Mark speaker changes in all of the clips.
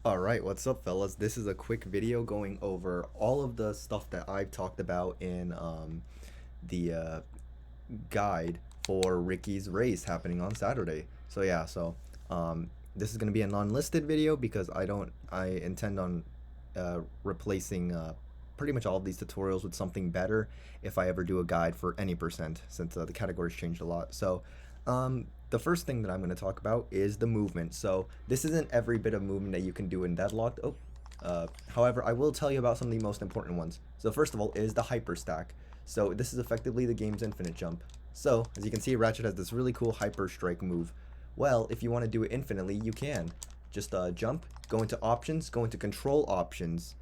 Speaker 1: Alright, what's up fellas? This is a quick video going over all of the stuff that I've talked about in the guide for Ricky's race happening on Saturday. So this is going to be a non-listed video because I intend on replacing pretty much all of these tutorials with something better if I ever do a guide for any percent, since the categories changed a lot. The first thing that I'm going to talk about is the movement. So this isn't every bit of movement that you can do in Deadlocked. However, I will tell you about some of the most important ones. So first of all is the hyper stack. So this is effectively the game's infinite jump. So as you can see, Ratchet has this really cool hyper strike move. Well, if you want to do it infinitely, you can. Just jump, go into options, go into control options,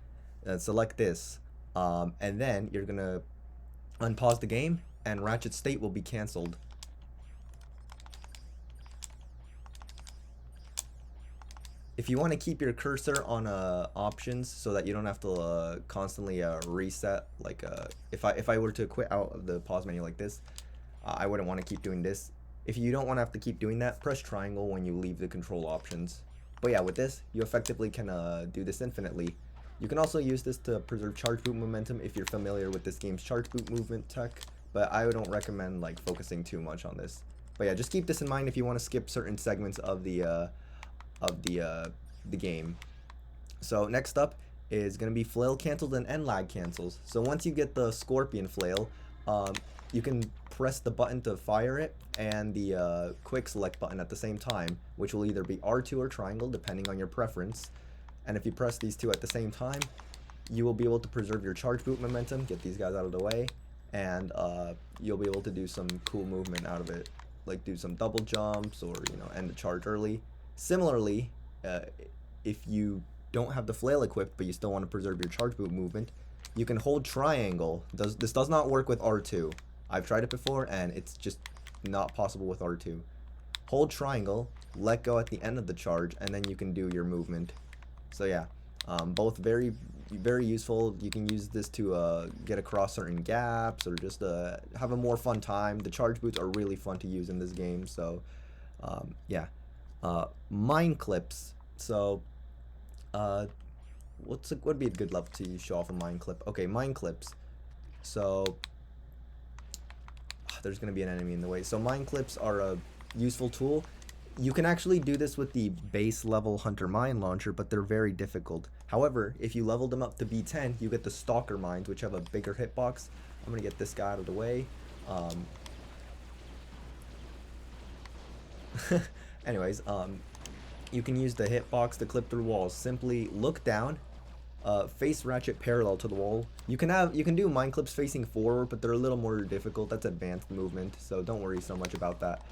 Speaker 1: select this, and then you're gonna unpause the game, and Ratchet's state will be cancelled. If you want to keep your cursor on options so that you don't have to constantly reset, like if I were to quit out of the pause menu like this, I wouldn't want to keep doing this. If you don't want to have to keep doing that, press triangle when you leave the control options. But yeah, with this, you effectively can do this infinitely. You can also use this to preserve charge boot momentum if you're familiar with this game's charge boot movement tech, but I don't recommend like focusing too much on this. But yeah, just keep this in mind if you want to skip certain segments of the game. So next up is going to be flail canceled and end lag cancels. So once you get the scorpion flail, you can press the button to fire it and the quick select button at the same time, which will either be R2 or triangle depending on your preference. And if you press these two at the same time, you will be able to preserve your charge boot momentum, get these guys out of the way, and you'll be able to do some cool movement out of it, like do some double jumps or end the charge early. Similarly, if you don't have the flail equipped but you still want to preserve your charge boot movement, you can hold triangle. This does not work with R2. I've tried it before and it's just not possible with R2. Hold triangle, let go at the end of the charge, and then you can do your movement. So yeah, both very useful. You can use this to get across certain gaps or just have a more fun time. The charge boots are really fun to use in this game. So yeah. Mine clips. So what would be a good level to show off a mine clip? Okay, mine clips. So there's gonna be an enemy in the way. So mine clips are a useful tool. You can actually do this with the base level hunter mine launcher, but they're very difficult. However, if you level them up to B10, you get the stalker mines, which have a bigger hitbox. I'm gonna get this guy out of the way. Anyways, you can use the hitbox to clip through walls. Simply look down, face Ratchet parallel to the wall. You can do mine clips facing forward, but they're a little more difficult. That's advanced movement, so don't worry so much about that.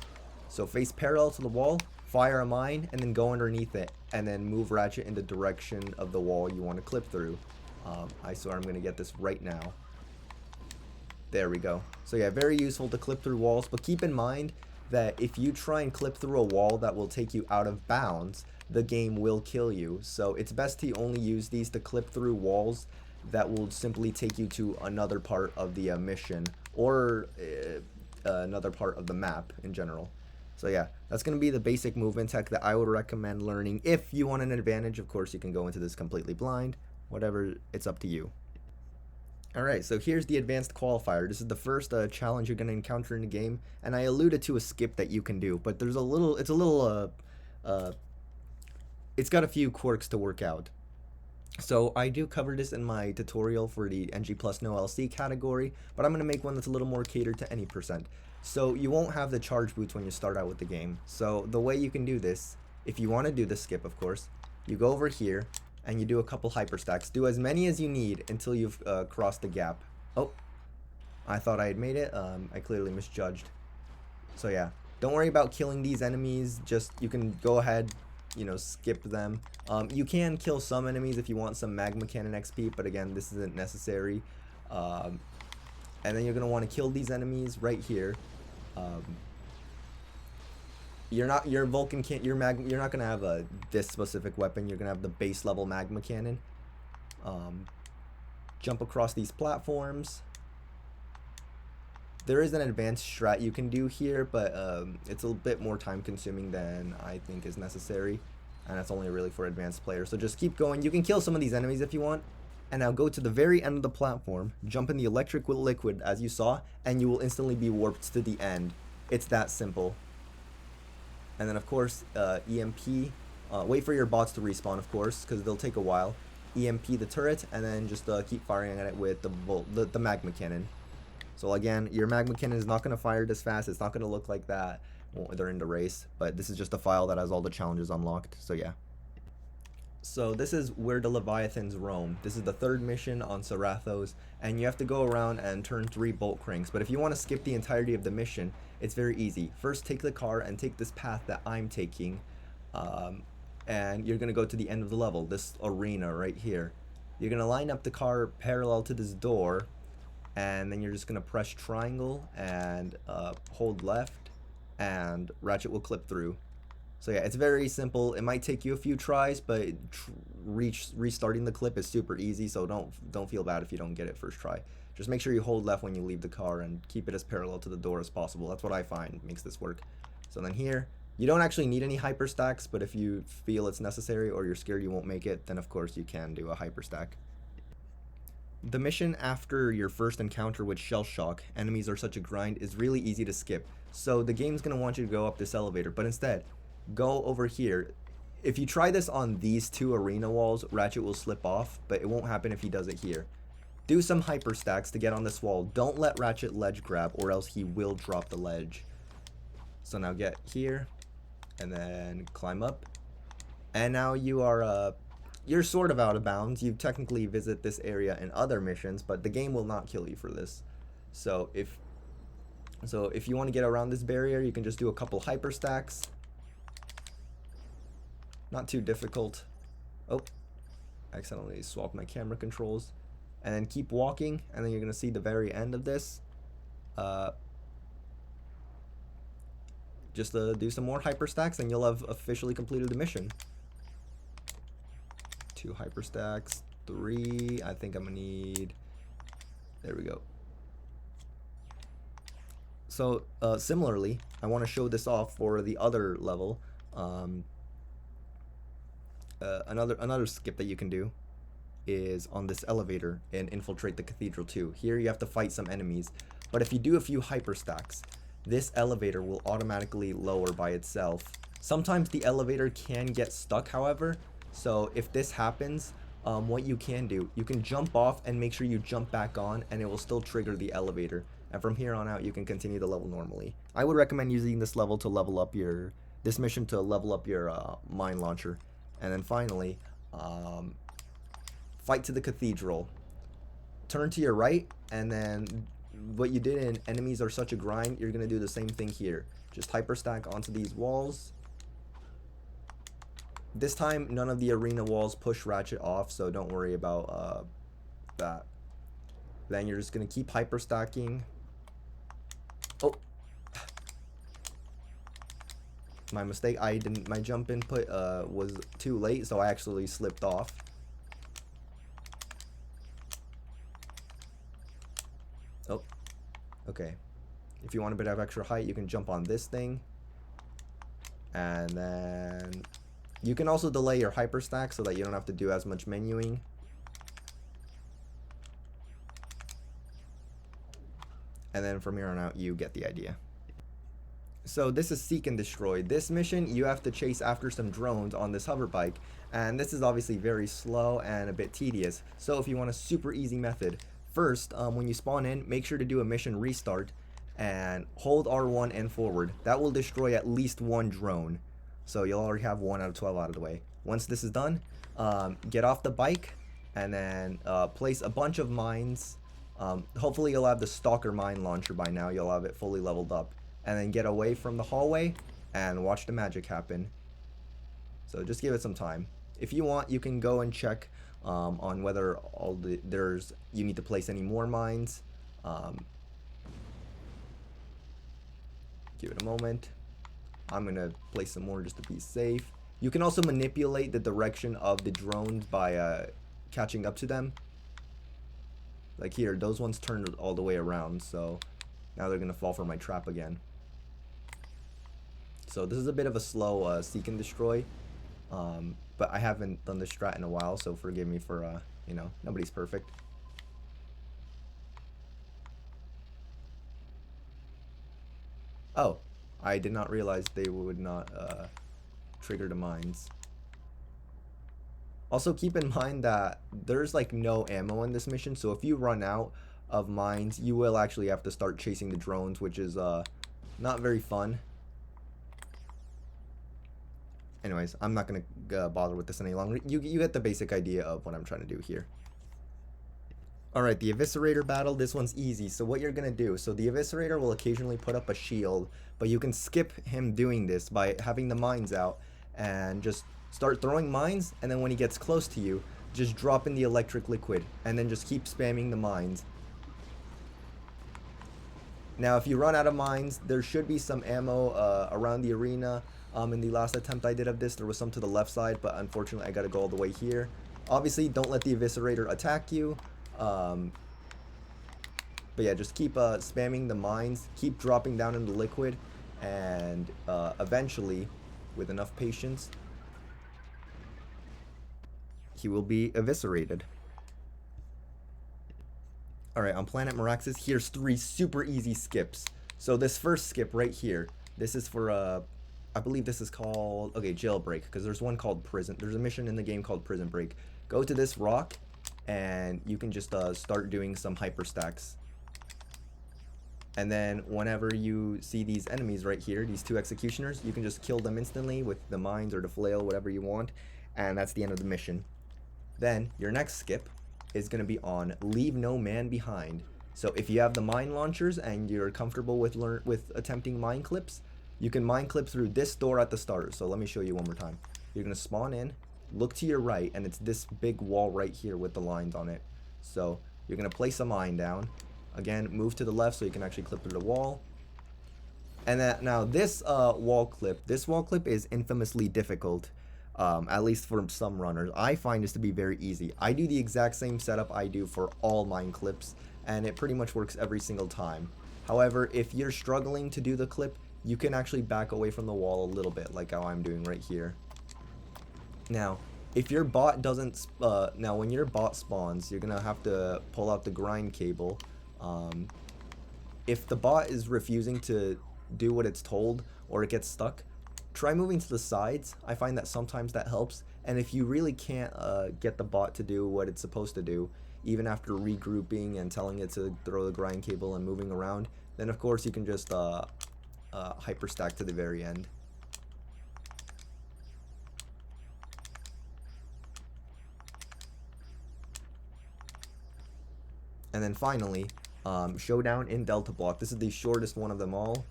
Speaker 1: So face parallel to the wall, fire a mine, and then go underneath it, and then move Ratchet in the direction of the wall you want to clip through. I swear I'm gonna get this right now. There we go. So yeah, very useful to clip through walls, but keep in mind that if you try and clip through a wall that will take you out of bounds, the game will kill you. So it's best to only use these to clip through walls that will simply take you to another part of the mission or another part of the map in general. So yeah, that's going to be the basic movement tech that I would recommend learning. If you want an advantage, of course, you can go into this completely blind. Whatever, it's up to you. Alright, so here's the advanced qualifier. This is the first challenge you're going to encounter in the game, and I alluded to a skip that you can do, but it's got a few quirks to work out. So I do cover this in my tutorial for the NG Plus No LC category, but I'm going to make one that's a little more catered to any percent. So you won't have the charge boots when you start out with the game. So the way you can do this, if you want to do the skip, of course, you go over here, and you do a couple hyper stacks. Do as many as you need until you've crossed the gap. Oh, I thought I had made it. I clearly misjudged. So yeah, don't worry about killing these enemies. Just, you can go ahead, skip them. You can kill some enemies if you want some magma cannon XP, but again, this isn't necessary. And then you're gonna want to kill these enemies right here. You're not gonna have this specific weapon. You're gonna have the base level magma cannon. Jump across these platforms. There is an advanced strat you can do here, but it's a bit more time consuming than I think is necessary. and that's only really for advanced players. So just keep going. You can kill some of these enemies if you want. And now go to the very end of the platform, jump in the electric liquid as you saw, and you will instantly be warped to the end. It's that simple. And then of course, EMP, wait for your bots to respawn of course, because they'll take a while. EMP the turret, and then just keep firing at it with the magma cannon. So again, your magma cannon is not going to fire this fast, it's not going to look like that during the race, but this is just a file that has all the challenges unlocked, so yeah. So this is where the Leviathans roam. This is the third mission on Sarathos, and you have to go around and turn 3 bolt cranks. But if you want to skip the entirety of the mission, it's very easy. First, take the car and take this path that I'm taking, and you're going to go to the end of the level, this arena right here. You're going to line up the car parallel to this door, and then you're just going to press triangle and hold left, and Ratchet will clip through. So yeah, it's very simple. It might take you a few tries, but restarting the clip is super easy, so don't feel bad if you don't get it first try. Just make sure you hold left when you leave the car and keep it as parallel to the door as possible. That's what I find makes this work. So then here, you don't actually need any hyper stacks, but if you feel it's necessary or you're scared you won't make it, then of course you can do a hyper stack. The mission after your first encounter with Shell Shock, enemies are such a grind, is really easy to skip. So the game's going to want you to go up this elevator, but instead, go over here. If you try this on these 2 arena walls, Ratchet will slip off, but it won't happen if he does it here. Do some hyper stacks to get on this wall. Don't let Ratchet ledge grab, or else he will drop the ledge. So now get here, and then climb up. And now you are, you're sort of out of bounds. You technically visit this area in other missions, but the game will not kill you for this. So if you want to get around this barrier, you can just do a couple hyper stacks. Not too difficult. Oh, accidentally swapped my camera controls. And then keep walking, and then you're going to see the very end of this. Just do some more hyper stacks, and you'll have officially completed the mission. 2 hyper stacks, 3. I think I'm going to need... There we go. So, similarly, I want to show this off for the other level. Another skip that you can do is on this elevator and infiltrate the cathedral too. Here you have to fight some enemies, but if you do a few hyper stacks, this elevator will automatically lower by itself. Sometimes the elevator can get stuck, however, so if this happens, what you can do, you can jump off and make sure you jump back on, and it will still trigger the elevator, and from here on out you can continue the level normally. I would recommend using this level to level up your mission to level up your mine launcher. And then finally, fight to the cathedral. Turn to your right, and then what you did in enemies are such a grind, you're going to do the same thing here. Just hyper stack onto these walls. This time, none of the arena walls push Ratchet off, so don't worry about that. Then you're just going to keep hyper stacking. Oh! My mistake, my jump input was too late, so I actually slipped off. Oh, okay. If you want a bit of extra height, you can jump on this thing. And then you can also delay your hyper stack so that you don't have to do as much menuing. And then from here on out, you get the idea. So this is Seek and Destroy. This mission, you have to chase after some drones on this hover bike, and this is obviously very slow and a bit tedious. So if you want a super easy method, first, when you spawn in, make sure to do a mission restart and hold R1 and forward. That will destroy at least 1 drone. So you'll already have 1 out of 12 out of the way. Once this is done, get off the bike and then place a bunch of mines. Hopefully you'll have the Stalker mine launcher by now. You'll have it fully leveled up. And then get away from the hallway and watch the magic happen. So just give it some time. If you want, you can go and check on whether you need to place any more mines. Give it a moment. I'm gonna place some more just to be safe. You can also manipulate the direction of the drones by catching up to them. Like here, those ones turned all the way around, so now they're gonna fall for my trap again. So this is a bit of a slow seek and destroy. But I haven't done this strat in a while, so forgive me for, you know, nobody's perfect. Oh, I did not realize they would not trigger the mines. Also, keep in mind that there's like no ammo in this mission, so if you run out of mines, you will actually have to start chasing the drones, which is not very fun. Anyways, I'm not gonna bother with this any longer. You get the basic idea of what I'm trying to do here. Alright, the Eviscerator battle, this one's easy. So what you're gonna do, so the Eviscerator will occasionally put up a shield, but you can skip him doing this by having the mines out and just start throwing mines, and then when he gets close to you, just drop in the electric liquid, and then just keep spamming the mines. Now, if you run out of mines, there should be some ammo around the arena. In the last attempt I did of this, there was some to the left side, but unfortunately I gotta go all the way here. Obviously, don't let the Eviscerator attack you. But yeah, just keep spamming the mines, keep dropping down in the liquid, and eventually, with enough patience, he will be eviscerated. Alright, on Planet Meraxes, here's 3 super easy skips. So this first skip right here, this is for, I believe this is called, okay, Jailbreak, because there's one called Prison. There's a mission in the game called Prison Break. Go to this rock, and you can just start doing some hyper stacks. And then whenever you see these enemies right here, these 2 executioners, you can just kill them instantly with the mines or the flail, whatever you want, and that's the end of the mission. Then your next skip is going to be on Leave No Man Behind. So if you have the mine launchers and you're comfortable with attempting mine clips, you can mine clip through this door at the start. So let me show you one more time. You're going to spawn in, look to your right, and it's this big wall right here with the lines on it. So you're going to place a mine down. Again, move to the left so you can actually clip through the wall. And then, now this wall clip is infamously difficult, at least for some runners. I find this to be very easy. I do the exact same setup I do for all mine clips, and it pretty much works every single time. However, if you're struggling to do the clip, you can actually back away from the wall a little bit, like how I'm doing right here. Now, if your bot doesn't, now when your bot spawns, you're gonna have to pull out the grind cable. If the bot is refusing to do what it's told, or it gets stuck, try moving to the sides. I find that sometimes that helps. And if you really can't get the bot to do what it's supposed to do, even after regrouping and telling it to throw the grind cable and moving around, then of course you can just hyper stack to the very end. And then finally, Showdown in Delta Block. This is the shortest one of them all.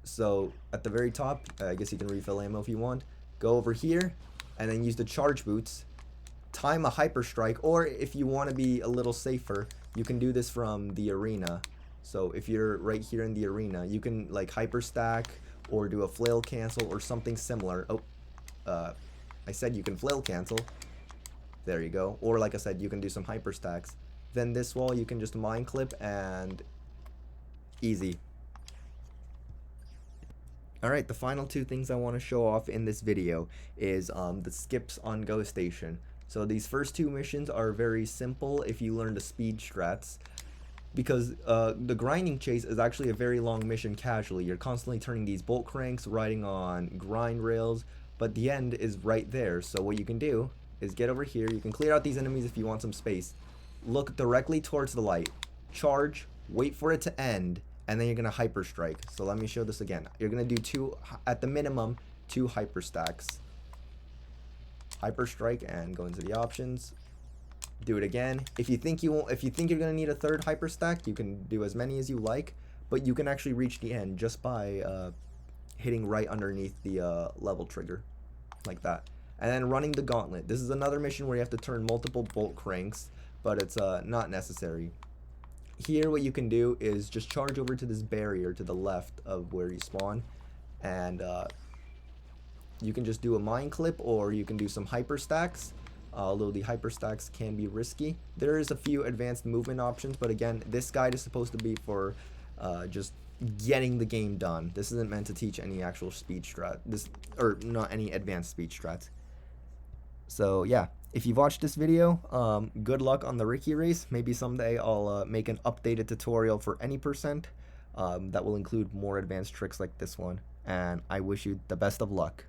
Speaker 1: So at the very top, I guess you can refill ammo if you want. Go over here, and then use the charge boots. Time a hyper strike, or if you want to be a little safer, you can do this from the arena. So if you're right here in the arena, you can like hyper stack or do a flail cancel or something similar. Oh, I said you can flail cancel. There you go. Or like I said, you can do some hyper stacks. Then this wall you can just mine clip and easy. Alright, the final 2 things I want to show off in this video is the skips on Go Station. So these first 2 missions are very simple if you learn the speed strats, because the grinding chase is actually a very long mission casually. You're constantly turning these bolt cranks, riding on grind rails, but the end is right there. So what you can do is get over here. You can clear out these enemies if you want some space. Look directly towards the light. Charge, wait for it to end, and then you're going to hyper strike. So let me show this again. You're going to do 2, at the minimum, 2 hyper stacks. Hyper strike and go into the options. Do it again. If you think you're going to need a 3rd hyper stack, you can do as many as you like, but you can actually reach the end just by hitting right underneath the level trigger, like that. And then running the gauntlet. This is another mission where you have to turn multiple bolt cranks, but it's not necessary. Here what you can do is just charge over to this barrier to the left of where you spawn, and you can just do a mine clip, or you can do some hyper stacks, although the hyper stacks can be risky. There is a few advanced movement options, but again, this guide is supposed to be for just getting the game done. This isn't meant to teach any actual speed strat. Or not any advanced speed strats. So yeah, if you've watched this video, good luck on the Ricky race. Maybe someday I'll make an updated tutorial for any percent that will include more advanced tricks like this one. And I wish you the best of luck.